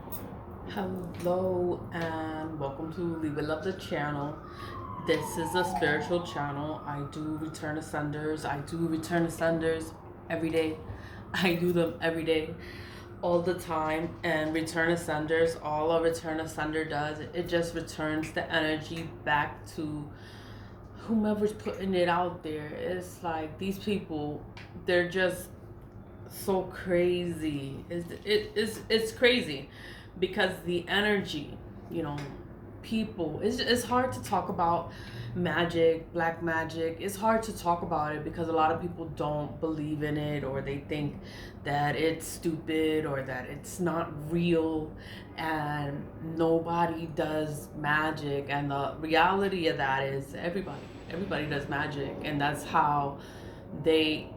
Hello and welcome to Leave It Love the channel. This is a spiritual channel. I do return ascenders. I do return ascenders every day. I do them every day, all the time. And return ascenders, all a return ascender does, it just returns the energy back to whomever's putting it out there. It's like these people, they're just so crazy. It's crazy because the energy, you know, people. It's hard to talk about magic, black magic. It's hard to talk about it because a lot of people don't believe in it, or they think that it's stupid or that it's not real, and nobody does magic. And the reality of that is everybody does magic, and that's how they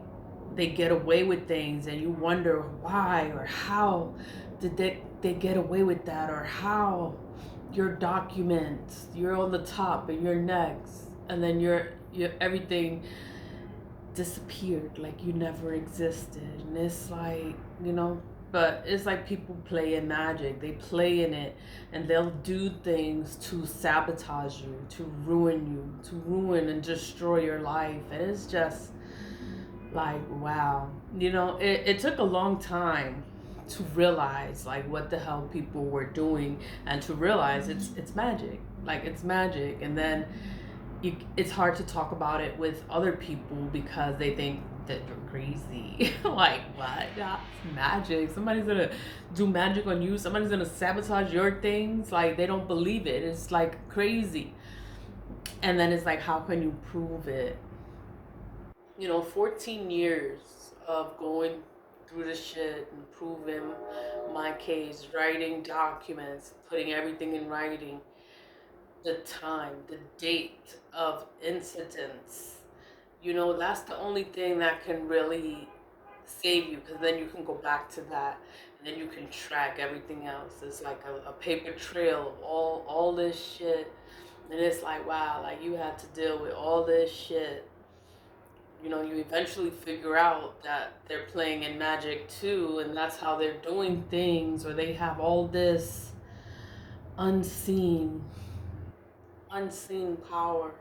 they get away with things, and you wonder why or how did they get away with that, or how your documents, you're on the top and you're next, and then you're everything disappeared like you never existed. And it's like, but it's like people play in magic, they play in it, and they'll do things to sabotage you, to ruin and destroy your life. And it's just like, wow. It took a long time to realize like what the hell people were doing, and to realize it's magic, like it's magic. And then it's hard to talk about it with other people because they think that you're crazy. Like, what? That's magic. Somebody's gonna do magic on you, somebody's gonna sabotage your things. Like, they don't believe it. It's like crazy. And then it's like, how can you prove it? 14 years of going through the shit and proving my case, writing documents, putting everything in writing, the time, the date of incidents. That's the only thing that can really save you, because then you can go back to that, and then you can track everything else. It's like a paper trail of all this shit. And it's like, wow, like you had to deal with all this shit. You eventually figure out that they're playing in magic too, and that's how they're doing things, or they have all this unseen, unseen power.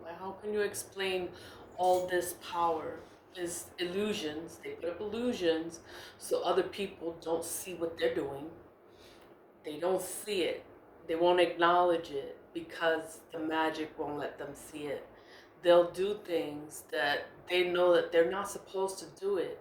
Like, how can you explain all this power? Is illusions. They put up illusions so other people don't see what they're doing. They don't see it. They won't acknowledge it because the magic won't let them see it. They'll do things that they know that they're not supposed to do it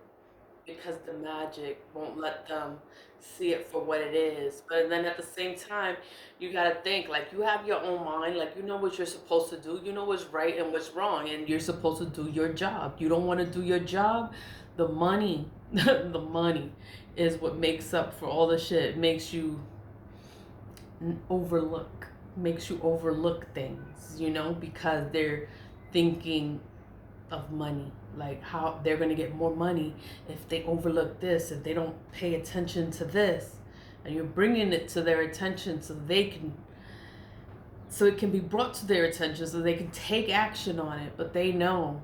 because the magic won't let them see it for what it is. But then at the same time, you gotta think, like, you have your own mind, like, you know what you're supposed to do, you know what's right and what's wrong, and you're supposed to do your job. You don't want to do your job, the money, the money is what makes up for all the shit. It overlook makes you overlook things, because they're thinking of money, like how they're going to get more money if they overlook this, if they don't pay attention to this. And you're bringing it to their attention so it can be brought to their attention so they can take action on it. But they know,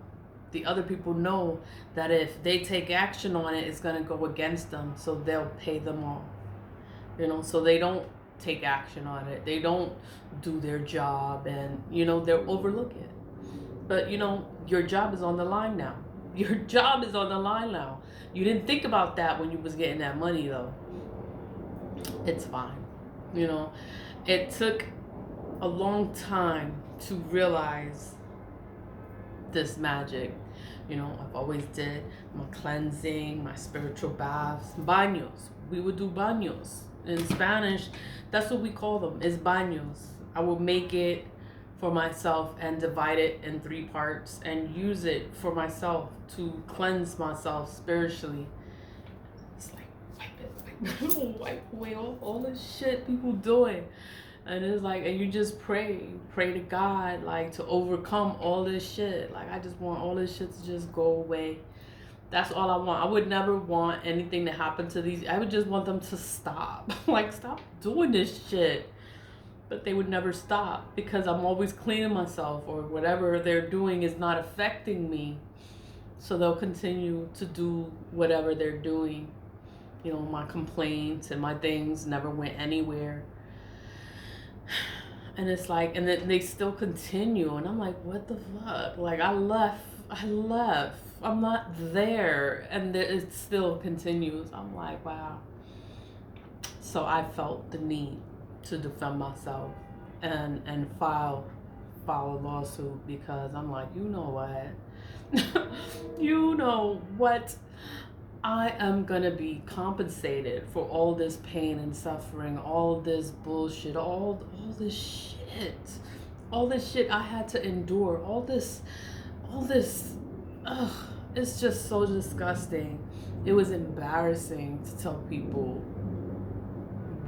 the other people know, that if they take action on it, it's going to go against them, so they'll pay them off. So they don't take action on it, they don't do their job, and they'll overlook it. But your job is on the line now. Your job is on the line now. You didn't think about that when you was getting that money, though. It's fine. you know it took a long time to realize this magic. I've always did my cleansing, my spiritual baths, baños. We would do baños in Spanish. That's what we call them, is baños. I would make it for myself and divide it in 3 parts and use it for myself to cleanse myself spiritually. It's like, wipe away all this shit people doing. And it's like, and you just pray to God, like, to overcome all this shit. Like, I just want all this shit to just go away. That's all I want. I would never want anything to happen to these. I would just want them to stop. Like, stop doing this shit. But they would never stop because I'm always cleaning myself, or whatever they're doing is not affecting me. So they'll continue to do whatever they're doing. You know, my complaints and my things never went anywhere. And it's like, and then they still continue, and I'm like, what the fuck? Like, I left, I'm not there, and it still continues. I'm like, wow. So I felt the need to defend myself and file a lawsuit, because I'm like, you know what? You know what? I am gonna be compensated for all this pain and suffering, all this bullshit, this shit, all this shit I had to endure, all this, ugh, it's just so disgusting. It was embarrassing to tell people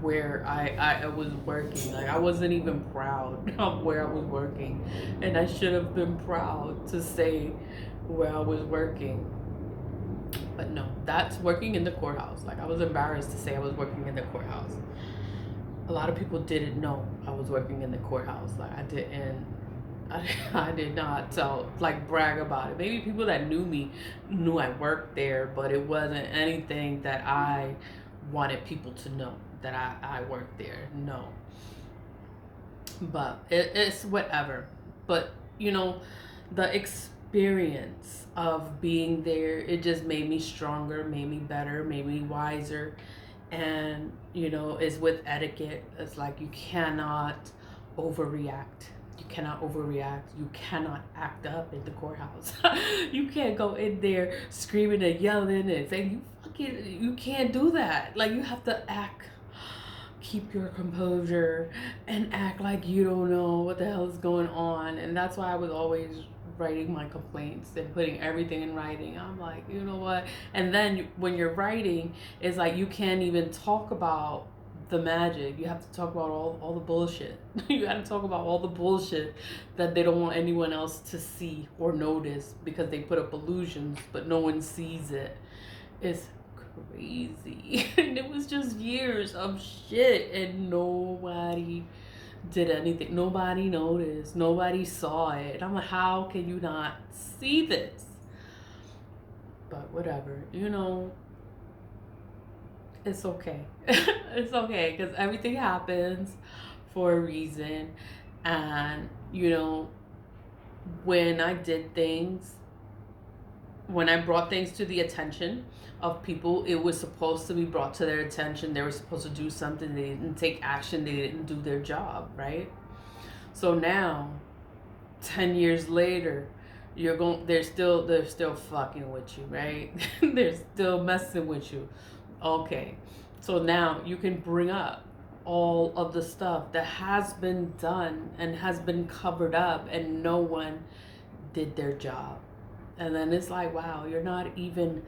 where I was working. Like, I wasn't even proud of where I was working, and I should have been proud to say where I was working. But no, that's working in the courthouse. Like, I was embarrassed to say I was working in the courthouse. A lot of people didn't know I was working in the courthouse. Like, I did not tell, like, brag about it. Maybe people that knew me knew I worked there, but it wasn't anything that I wanted people to know that I worked there. No. But it's whatever. But, you know, the experience of being there, it just made me stronger, made me better, made me wiser. And, you know, it's with etiquette. It's like, you cannot overreact. You cannot overreact. You cannot act up in the courthouse. You can't go in there screaming and yelling and saying, you can't do that. Like, you have to keep your composure and act like you don't know what the hell is going on. And that's why I was always writing my complaints and putting everything in writing. I'm like, you know what? And then when you're writing, it's like, you can't even talk about the magic. You have to talk about all the bullshit. You got to talk about all the bullshit that they don't want anyone else to see or notice, because they put up illusions but no one sees it. It's crazy. And it was just years of shit, and nobody did anything. Nobody noticed. Nobody saw it. I'm like, how can you not see this? But whatever, you know, it's okay. It's okay, because everything happens for a reason. And, you know, when I did things, when I brought things to the attention of people, it was supposed to be brought to their attention. They were supposed to do something. They didn't take action. They didn't do their job, right? So now, 10 years later, they're still fucking with you, right? They're still messing with you. Okay, so now you can bring up all of the stuff that has been done and has been covered up, and no one did their job. And then it's like, wow, you're not even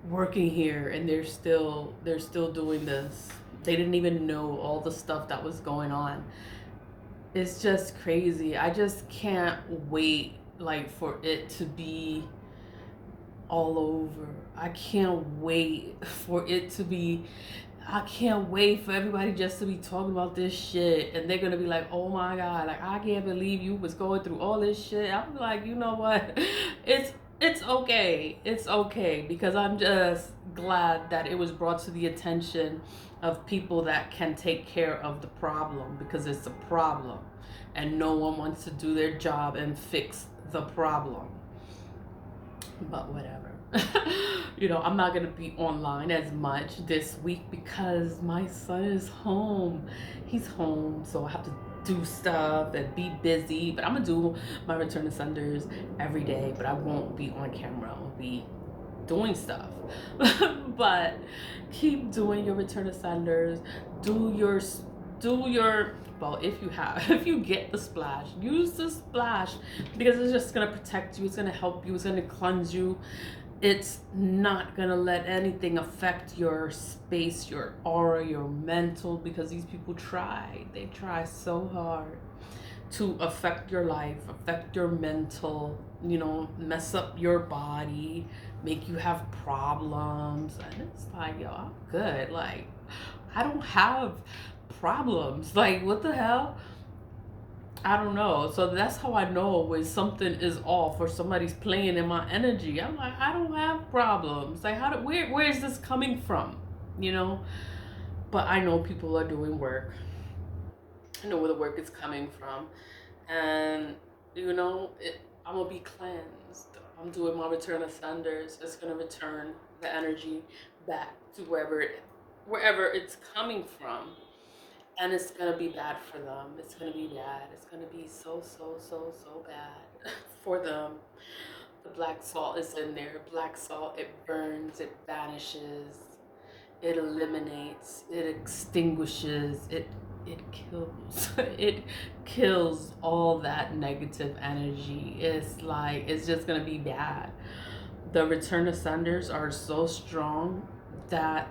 working here, and they're still doing this. They didn't even know all the stuff that was going on. It's just crazy. I just can't wait, like, for it to be all over. I can't wait for it to be, I can't wait for everybody just to be talking about this shit, and they're gonna be like, oh my god, like, I can't believe you was going through all this shit. I'm like, you know what, it's okay. It's okay, because I'm just glad that it was brought to the attention of people that can take care of the problem, because it's a problem and no one wants to do their job and fix the problem. But whatever. You know, I'm not gonna be online as much this week because my son is home. He's home, so I have to do stuff and be busy. But I'm gonna do my Return to Senders every day, but I won't be on camera. I'll be doing stuff. But keep doing your Return to Senders. Do your well, if you get the splash, use the splash, because it's just gonna protect you. It's gonna help you. It's gonna cleanse you. It's not gonna let anything affect your space, your aura, your mental, because these people they try so hard to affect your life, affect your mental, you know, mess up your body, make you have problems. And it's like, yo, I'm good. Like, I don't have problems. Like, what the hell? I don't know. So that's how I know when something is off or somebody's playing in my energy. I'm like, I don't have problems. Like, where is this coming from? You know? But I know people are doing work. I know where the work is coming from. And, I'm going to be cleansed. I'm doing my return of thunders. It's going to return the energy back to wherever it's coming from. And it's gonna be bad for them. It's gonna be bad. It's gonna be so, so, so, so bad for them. The black salt is in there. Black salt, it burns, it vanishes, it eliminates, it extinguishes, it kills. It kills all that negative energy. It's just gonna be bad. The return ascenders are so strong that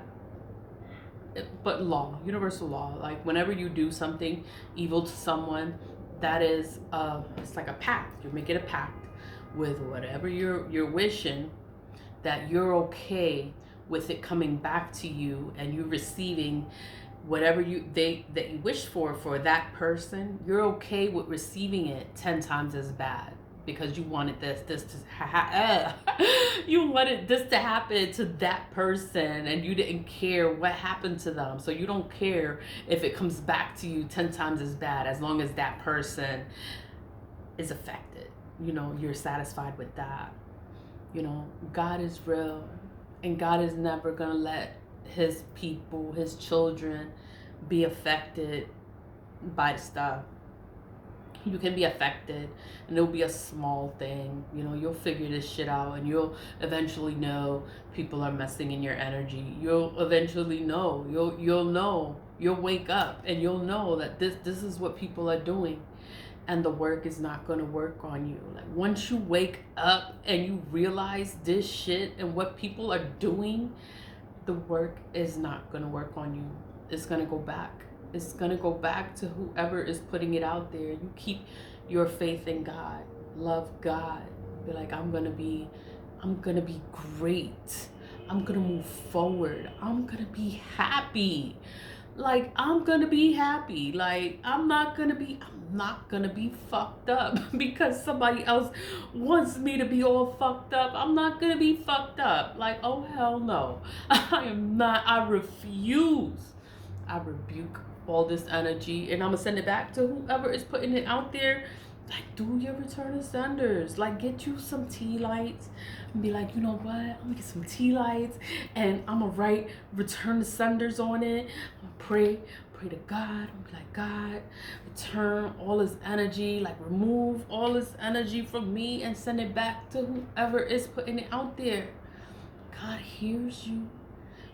but law, universal law, like whenever you do something evil to someone, that is it's like a pact. You're making a pact with whatever you're wishing, that you're okay with it coming back to you and you receiving whatever that you wish for that person. You're okay with receiving it 10 times as bad, because you wanted you wanted this to happen to that person, and you didn't care what happened to them. So you don't care if it comes back to you 10 times as bad, as long as that person is affected. You're satisfied with that. God is real, and God is never gonna let his people, his children, be affected by the stuff. You can be affected, and it'll be a small thing. You'll figure this shit out, and you'll eventually know people are messing in your energy. You'll eventually know. You'll know. You'll wake up and you'll know that this is what people are doing, and the work is not going to work on you. Like, once you wake up and you realize this shit and what people are doing, the work is not going to work on you. It's going to go back. It's going to go back to whoever is putting it out there. You keep your faith in God. Love God. Be like, I'm going to be great. I'm going to move forward. I'm going to be happy. Like, I'm going to be happy. Like, I'm not going to be fucked up because somebody else wants me to be all fucked up. I'm not going to be fucked up. Like, oh, hell no. I am not. I refuse. I rebuke all this energy, and I'm gonna send it back to whoever is putting it out there. Like, do your return ascenders. Like, get you some tea lights and be like, you know what? I'm gonna get some tea lights and I'm gonna write return ascenders on it. I'm gonna pray to God. I'm gonna be like, God, return all this energy, like remove all this energy from me and send it back to whoever is putting it out there. God hears you.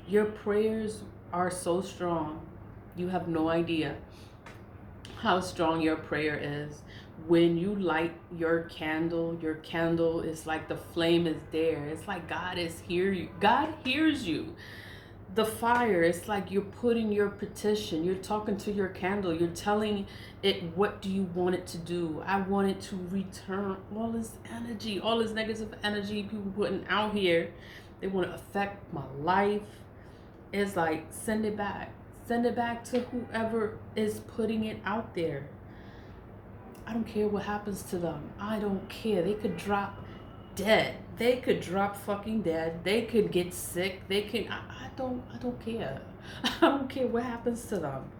Your prayers are so strong. You have no idea how strong your prayer is. When you light your candle is like the flame is there. It's like God hears you. The fire, it's like you're putting your petition. You're talking to your candle. You're telling it, what do you want it to do? I want it to return all this energy, all this negative energy people putting out here. They want to affect my life. It's like, send it back. Send it back to whoever is putting it out there. I don't care what happens to them. I don't care. They could drop dead. They could drop fucking dead. They could get sick. They can. I don't care. I don't care what happens to them.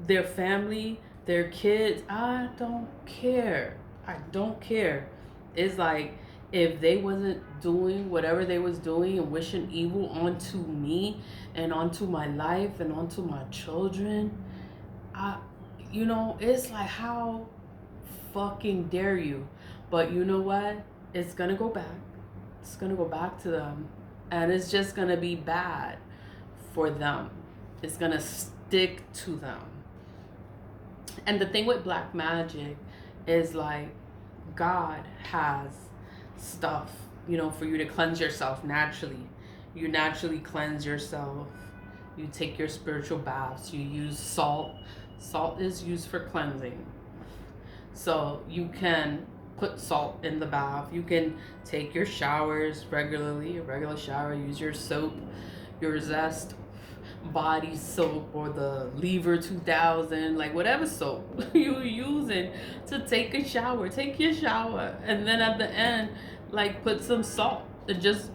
Their family, their kids. I don't care. I don't care. It's like, if they wasn't doing whatever they was doing and wishing evil onto me and onto my life and onto my children, it's like, how fucking dare you? But you know what? It's gonna go back. It's gonna go back to them, and it's just gonna be bad for them. It's gonna stick to them. And the thing with black magic is, like, God has stuff, for you to cleanse yourself naturally. You naturally cleanse yourself. You take your spiritual baths. You use salt. Salt is used for cleansing. So you can put salt in the bath. You can take your showers regularly, a regular shower. Use your soap, your zest. body soap or the Lever 2000, like whatever soap you're using to take a shower. Take your shower, and then at the end, like put some salt. Just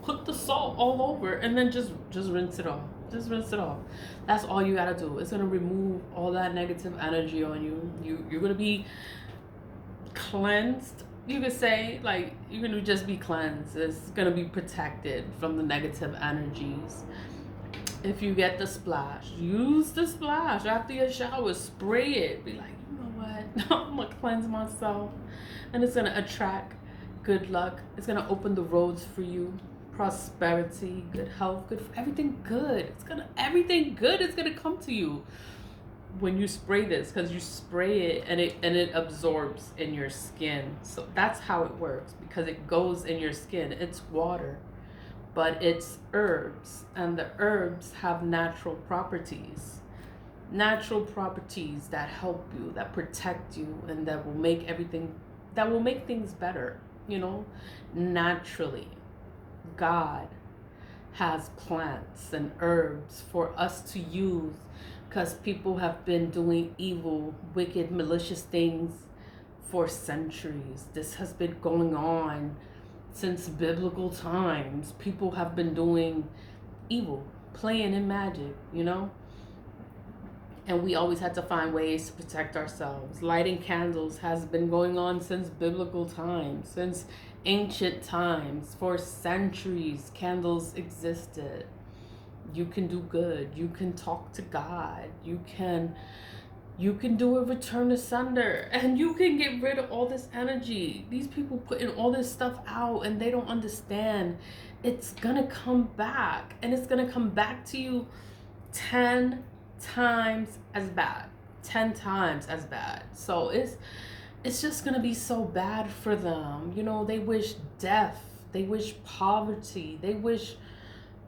put the salt all over, and then just rinse it off. Just rinse it off. That's all you gotta do. It's gonna remove all that negative energy on you. You're gonna be cleansed, you could say. Like, you're gonna just be cleansed. It's gonna be protected from the negative energies. If you get the splash, use the splash after your shower. Spray it. Be like, you know what? I'm gonna cleanse myself, and it's gonna attract good luck. It's gonna open the roads for you. Prosperity, good health, good everything good. Everything good is gonna come to you when you spray this, because you spray it and it absorbs in your skin. So that's how it works, because it goes in your skin. It's water, but it's herbs, and the herbs have natural properties that help you, that protect you, and that will make things better, naturally. God has plants and herbs for us to use, because people have been doing evil, wicked, malicious things for centuries. This has been going on since biblical times. People have been doing evil, playing in magic, and we always had to find ways to protect ourselves. Lighting candles has been going on since biblical times, since ancient times. For centuries, candles existed. You can do good. You can talk to God. You can do a return asunder, and you can get rid of all this energy. These people putting all this stuff out, and they don't understand. It's gonna come back, and it's gonna come back to you 10 times as bad. 10 times as bad. So it's just gonna be so bad for them. They wish death. They wish poverty. They wish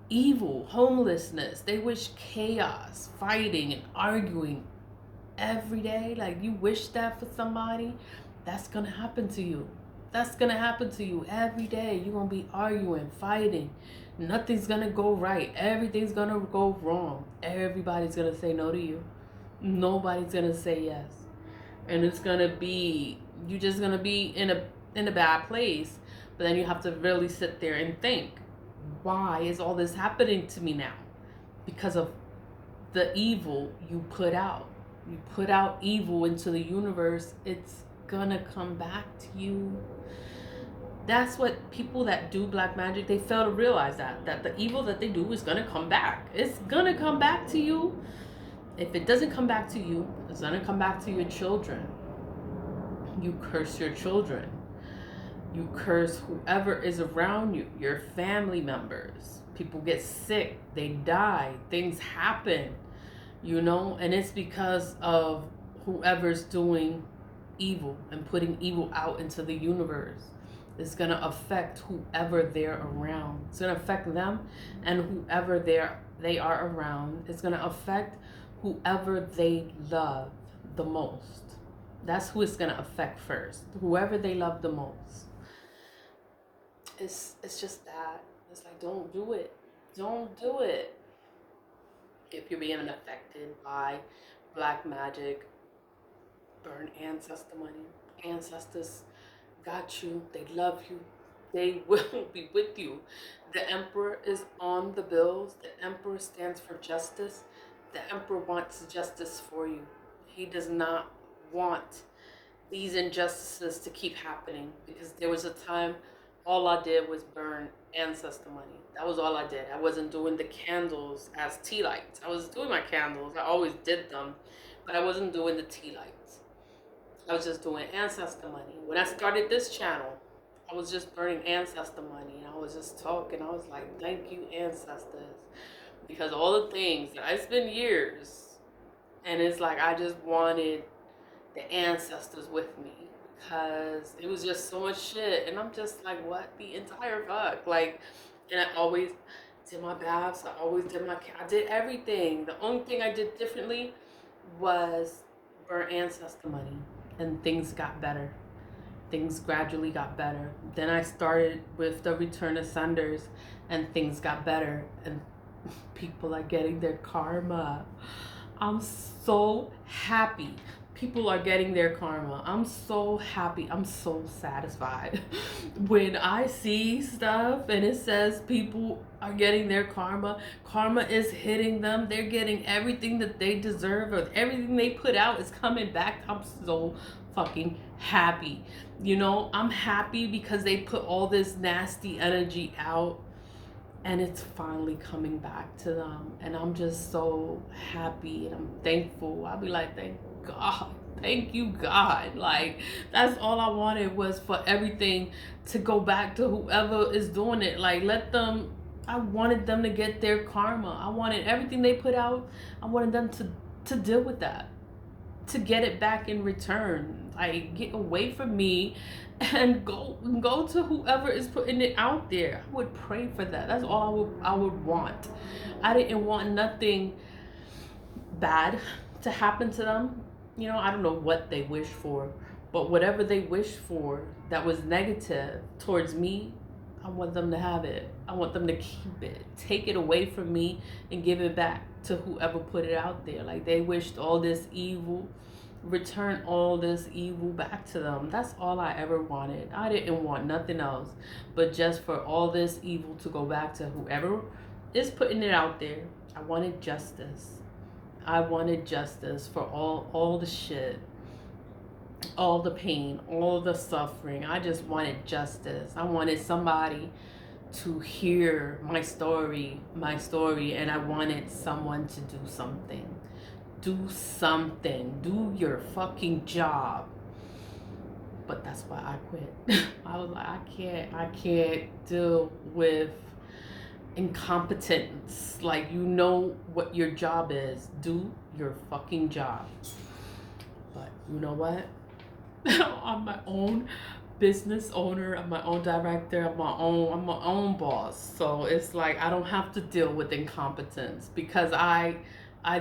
evil, homelessness. They wish chaos, fighting and arguing every day. Like, you wish that for somebody, that's gonna happen to you. That's gonna happen to you every day. You're gonna be arguing, fighting. Nothing's gonna go right. Everything's gonna go wrong. Everybody's gonna say no to you. Nobody's gonna say yes. And it's gonna be, you're just gonna be in a bad place. But then you have to really sit there and think, why is all this happening to me now? Because of the evil you put out. You put out evil into the universe, it's gonna come back to you. That's what people that do black magic, they fail to realize, that the evil that they do is gonna come back. It's gonna come back to you. If it doesn't come back to you, it's gonna come back to your children. You curse your children. You curse whoever is around you, your family members. People get sick, they die, things happen, and it's because of whoever's doing evil and putting evil out into the universe. It's gonna affect whoever they're around. It's gonna affect them, and whoever they are around. It's gonna affect whoever they love the most. That's who it's gonna affect first. Whoever they love the most. It's just that. It's like, don't do it. Don't do it. If you're being affected by black magic, burn ancestor money. Ancestors got you. They love you. They will be with you. The emperor is on the bills. The emperor stands for justice. The emperor wants justice for you. He does not want these injustices to keep happening, because there was a time all I did was burn ancestor money. That was all I did. I wasn't doing the candles as tea lights. I was doing my candles. I always did them, but I wasn't doing the tea lights. I was just doing ancestor money. When I started this channel, I was just burning ancestor money, and I was just talking. I was like, thank you, ancestors. Because all the things, it's been years, and it's like I just wanted the ancestors with me, because it was just so much shit, and I'm just like, what the entire fuck? Like, and I always did my baths, I did everything. The only thing I did differently was burn ancestor money, and things got better. Things gradually got better. Then I started with the return of sunders, and things got better, and People are getting their karma. I'm so happy. People are getting their karma. I'm so happy. I'm so satisfied. When I see stuff and it says people are getting their karma, karma is hitting them. They're getting everything that they deserve, or everything they put out is coming back. I'm so fucking happy. You know, I'm happy because they put all this nasty energy out and it's finally coming back to them, and I'm just so happy and I'm thankful. I'll be like, thank God, thank you, God. Like, that's all I wanted, was for everything to go back to whoever is doing it. Like, let them, I wanted them to get their karma. I wanted everything they put out, I wanted them to deal with that, to get it back in return. Like, get away from me and go to whoever is putting it out there. I would pray for that. That's all I would want. I didn't want nothing bad to happen to them. You know, I don't know what they wish for, but whatever they wish for that was negative towards me, I want them to have it. I want them to keep it. Take it away from me and give it back to whoever put it out there. Like, they wished all this evil, return all this evil back to them. That's all I ever wanted. I didn't want nothing else but just for all this evil to go back to whoever is putting it out there. I wanted justice. I wanted justice for all the shit, all the pain, all the suffering. I just wanted justice. I wanted somebody to hear my story, and I wanted someone to do something. Do something. Do your fucking job. But that's why I quit. I was like, I can't deal with incompetence. Like, you know what your job is. Do your fucking job. But you know what? I'm my own business owner. I'm my own director. I'm my own boss. So it's like, I don't have to deal with incompetence because I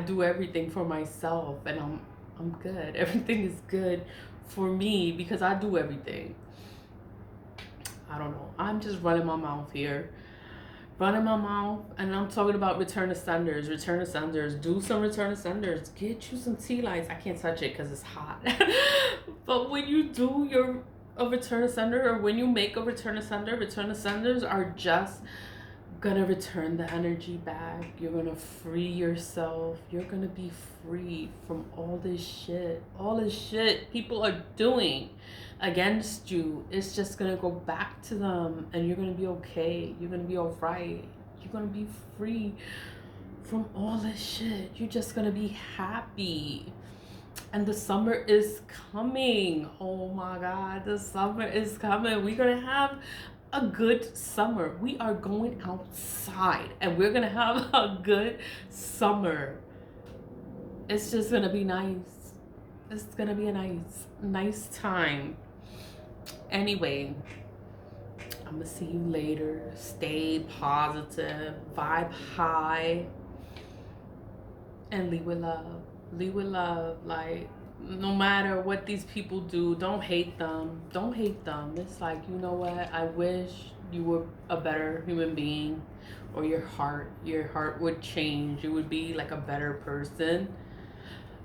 do everything for myself, and I'm good. Everything is good for me because I do everything. I don't know. I'm just running my mouth here. Running my mouth, and I'm talking about return to senders. Return to senders. Do some return to senders. Get you some tea lights. I can't touch it because it's hot. But when you do a return to sender, or when you make a return to senders are just gonna return the energy back. You're gonna free yourself. You're gonna be free from all this shit people are doing against you. It's just gonna go back to them, and you're gonna be okay. You're gonna be all right. You're gonna be free from all this shit. You're just gonna be happy. And the summer is coming. Oh my God, the summer is coming. We're gonna have a good summer. We are going outside and we're gonna have a good summer. It's just gonna be nice. It's gonna be a nice time. Anyway, I'm gonna see you later. Stay positive, vibe high, and lead with love. Lead with love. Like, no matter what these people do, don't hate them. Don't hate them. It's like, you know what? I wish you were a better human being, or your heart would change. You would be like a better person.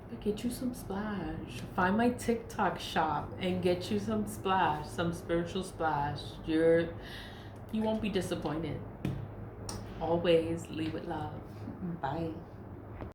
But get you some splash. Find my TikTok shop and get you some splash, some spiritual splash. You won't be disappointed. Always lead with love. Bye.